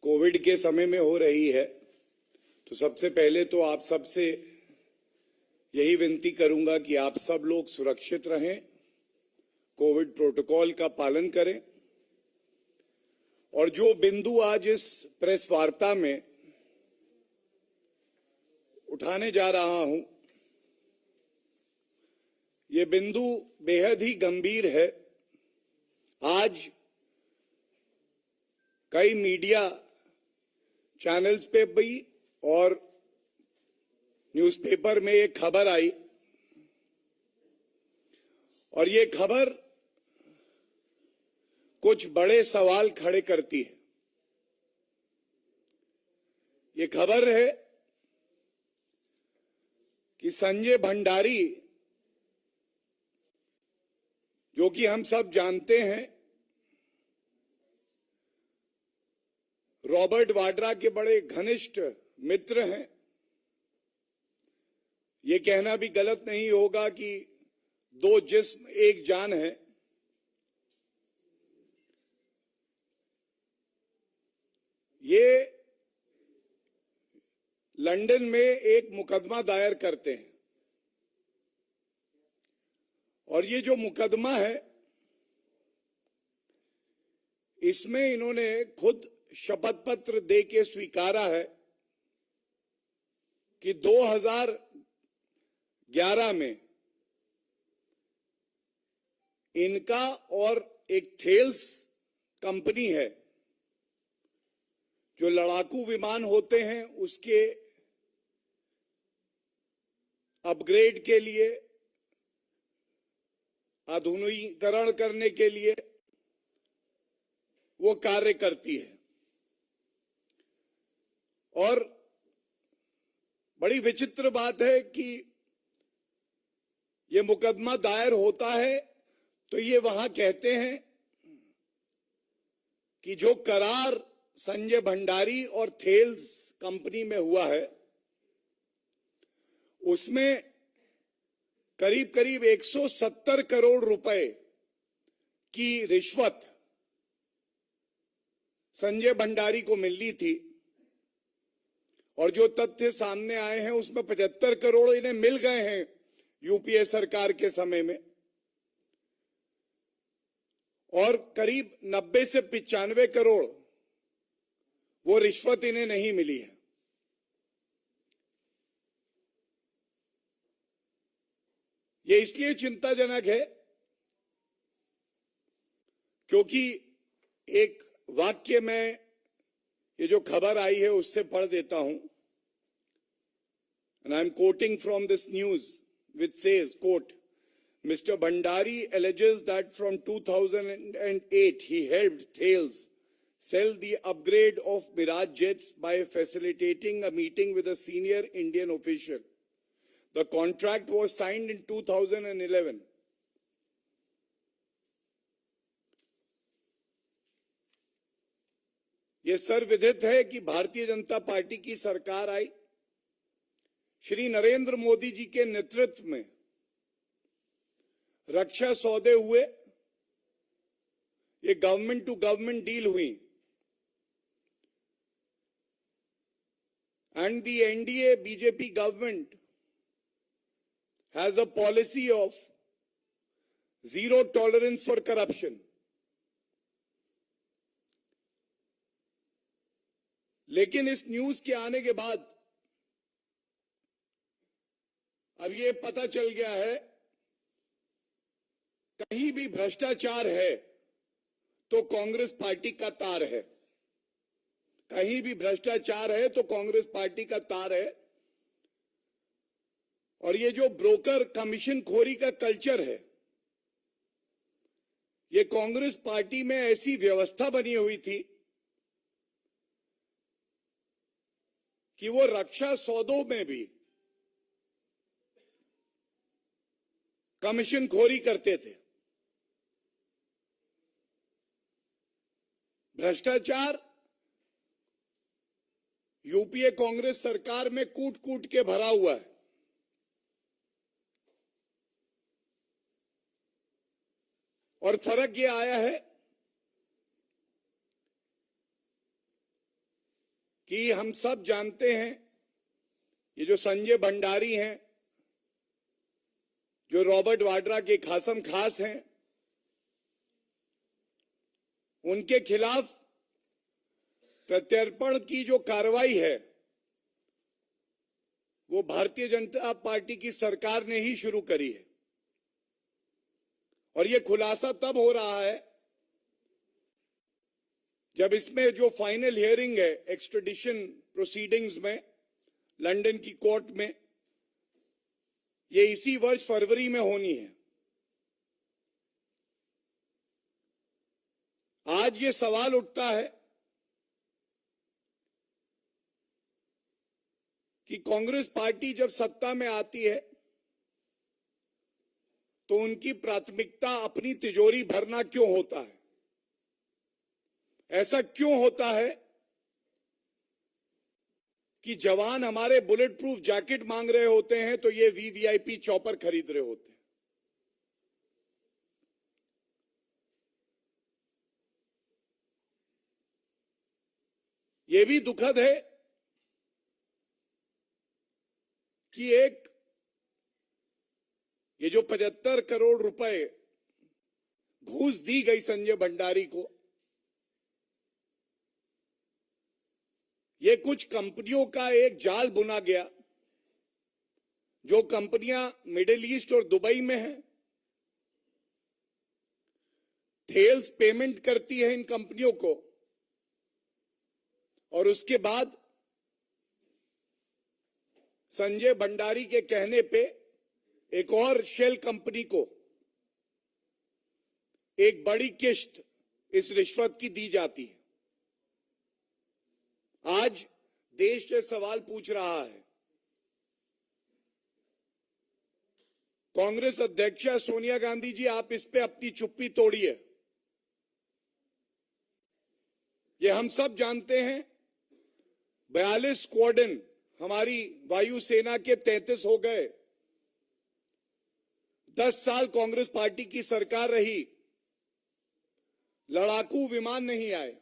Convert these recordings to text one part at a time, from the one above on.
Covid के समय में हो रही है, तो सबसे पहले तो आप सबसे यही विनती करूंगा कि आप सब लोग सुरक्षित रहें, कोविड प्रोटोकॉल का पालन करें। और जो बिंदु आज इस प्रेस वार्ता में उठाने जा रहा हूं, ये बिंदु बेहद ही गंभीर है। आज कई मीडिया चैनल्स पे भी और न्यूज़पेपर में एक खबर आई, और ये खबर कुछ बड़े सवाल खड़े करती है। ये खबर है कि संजय भंडारी, जो कि हम सब जानते हैं रॉबर्ट वाड्रा के बड़े घनिष्ठ मित्र हैं, ये कहना भी गलत नहीं होगा कि दो जिस्म एक जान है। ये लंदन में एक मुकदमा दायर करते हैं, और ये जो मुकदमा है इसमें इन्होंने खुद शपथ पत्र दे के स्वीकारा है कि 2011 में इनका और एक थेल्स कंपनी है जो लड़ाकू विमान होते हैं उसके अपग्रेड के लिए, आधुनिकीकरण करने के लिए वो कार्य करती है। और बड़ी विचित्र बात है कि ये मुकदमा दायर होता है तो ये वहां कहते हैं कि जो करार संजय भंडारी और थेल्स कंपनी में हुआ है उसमें करीब करीब 170 करोड़ रुपए की रिश्वत संजय भंडारी को मिली थी, और जो तथ्य सामने आए हैं उसमें 75 करोड़ इन्हें मिल गए हैं यूपीए सरकार के समय में, और करीब 90 से 95 करोड़ वो रिश्वत इन्हें नहीं मिली है। ये इसलिए चिंताजनक है क्योंकि एक वाक्य में ये जो खबर आई है उससे पढ़ देता हूं, and I'm quoting from this news which says, quote, Mr. Bhandari alleges that from 2008 he helped Thales sell the upgrade of Mirage jets by facilitating a meeting with a senior Indian official. The contract was signed in 2011. ये सर्वविदित है कि Bharatiya Janata party की सरकार आई, श्री नरेंद्र मोदी जी के नेतृत्व में रक्षा सौदे हुए, ये गवर्नमेंट टू गवर्नमेंट डील हुई, and the NDA BJP government has a policy of zero tolerance for corruption. लेकिन इस न्यूज के आने के बाद अब ये पता चल गया है कहीं भी भ्रष्टाचार है तो कांग्रेस पार्टी का तार है, कहीं भी भ्रष्टाचार है तो कांग्रेस पार्टी का तार है। और ये जो ब्रोकर कमीशन खोरी का कल्चर है, ये कांग्रेस पार्टी में ऐसी व्यवस्था बनी हुई थी कि वो रक्षा सौदों में भी कमीशन खोरी करते थे। भ्रष्टाचार यूपीए कांग्रेस सरकार में कूट कूट के भरा हुआ है। और फर्क ये आया है कि हम सब जानते हैं ये जो संजय भंडारी हैं, जो रॉबर्ट वाड्रा के खासम खास हैं, उनके खिलाफ प्रत्यर्पण की जो कार्रवाई है वो भारतीय जनता पार्टी की सरकार ने ही शुरू करी है। और ये खुलासा तब हो रहा है जब इसमें जो फाइनल हियरिंग है एक्सट्रेडिशन प्रोसीडिंग्स में लंदन की कोर्ट में, ये इसी वर्ष फरवरी में होनी है। आज ये सवाल उठता है कि कांग्रेस पार्टी जब सत्ता में आती है तो उनकी प्राथमिकता अपनी तिजोरी भरना क्यों होता है? ऐसा क्यों होता है कि जवान हमारे बुलेट प्रूफ जैकेट मांग रहे होते हैं तो ये वीवीआईपी चॉपर खरीद रहे होते हैं? ये भी दुखद है कि ये जो 75 करोड़ रुपए घूस दी गई संजय भंडारी को, ये कुछ कंपनियों का एक जाल बुना गया, जो कंपनियां मिडिल ईस्ट और दुबई में हैं। थेल्स पेमेंट करती है इन कंपनियों को और उसके बाद संजय भंडारी के कहने पे एक और शेल कंपनी को एक बड़ी किस्त इस रिश्वत की दी जाती है। आज देश ये सवाल पूछ रहा है, कांग्रेस अध्यक्षा सोनिया गांधी जी, आप इस पे अपनी चुप्पी तोड़िए। ये हम सब जानते हैं 42 स्क्वाड्रन हमारी वायुसेना के 33 हो गए। 10 साल कांग्रेस पार्टी की सरकार रही, लड़ाकू विमान नहीं आए।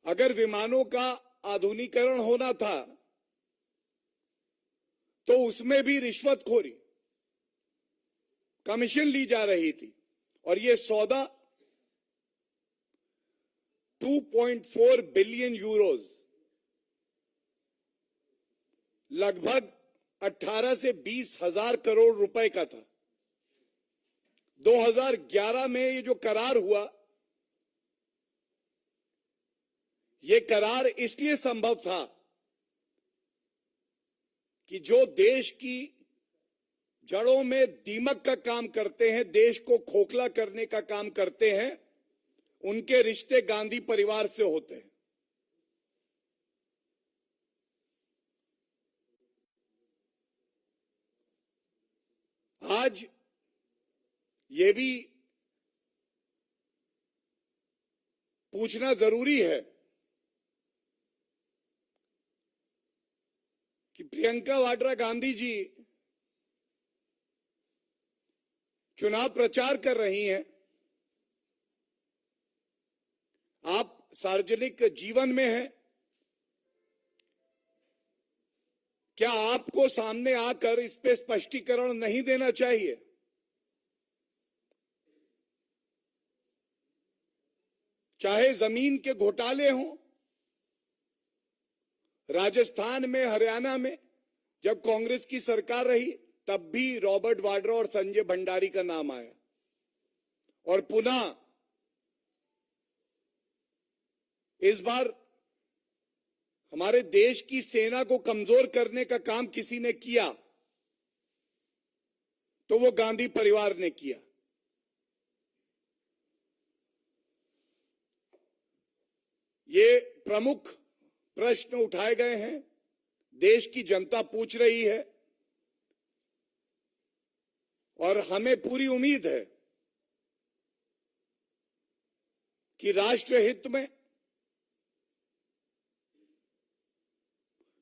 अगर विमानों का आधुनिकीकरण होना था तो उसमें भी रिश्वतखोरी, कमीशन ली जा रही थी। और ये सौदा 2.4 बिलियन यूरोज, लगभग 18 से 20 हजार करोड़ रुपए का था। 2011 में ये जो करार हुआ, ये करार इसलिए संभव था कि जो देश की जड़ों में दीमक का काम करते हैं, देश को खोखला करने का काम करते हैं, उनके रिश्ते गांधी परिवार से होते हैं। आज ये भी पूछना जरूरी है कि प्रियंका वाड्रा गांधी जी चुनाव प्रचार कर रही हैं, आप सार्वजनिक जीवन में हैं, क्या आपको सामने आकर इस पे स्पष्टीकरण नहीं देना चाहिए? चाहे जमीन के घोटाले हों, राजस्थान में, हरियाणा में जब कांग्रेस की सरकार रही तब भी रॉबर्ट वाड्रा और संजय भंडारी का नाम आया। और पुनः इस बार हमारे देश की सेना को कमजोर करने का काम किसी ने किया तो वो गांधी परिवार ने किया। ये प्रमुख प्रश्न उठाए गए हैं, देश की जनता पूछ रही है और हमें पूरी उम्मीद है कि राष्ट्रहित में,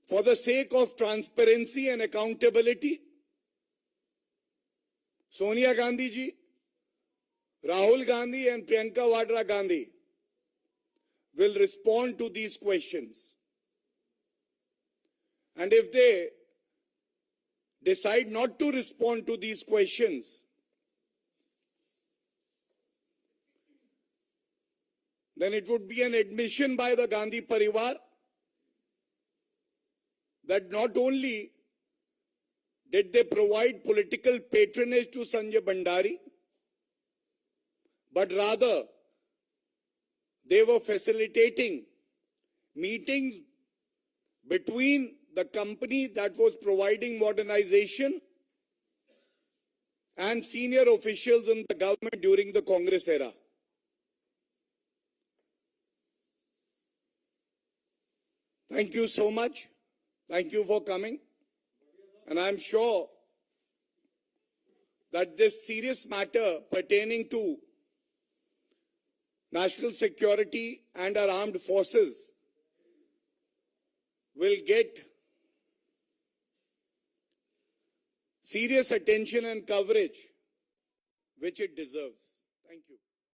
for the sake of transparency and accountability, Sonia Gandhi ji, Rahul Gandhi and Priyanka Vadra Gandhi will respond to these questions. And if they decide not to respond to these questions, then it would be an admission by the Gandhi Parivar that not only did they provide political patronage to Sanjay Bhandari, but rather they were facilitating meetings between the company that was providing modernization and senior officials in the government during the Congress era. Thank you so much. Thank you for coming. And I'm sure that this serious matter pertaining to national security and our armed forces will get serious attention and coverage which it deserves. Thank you.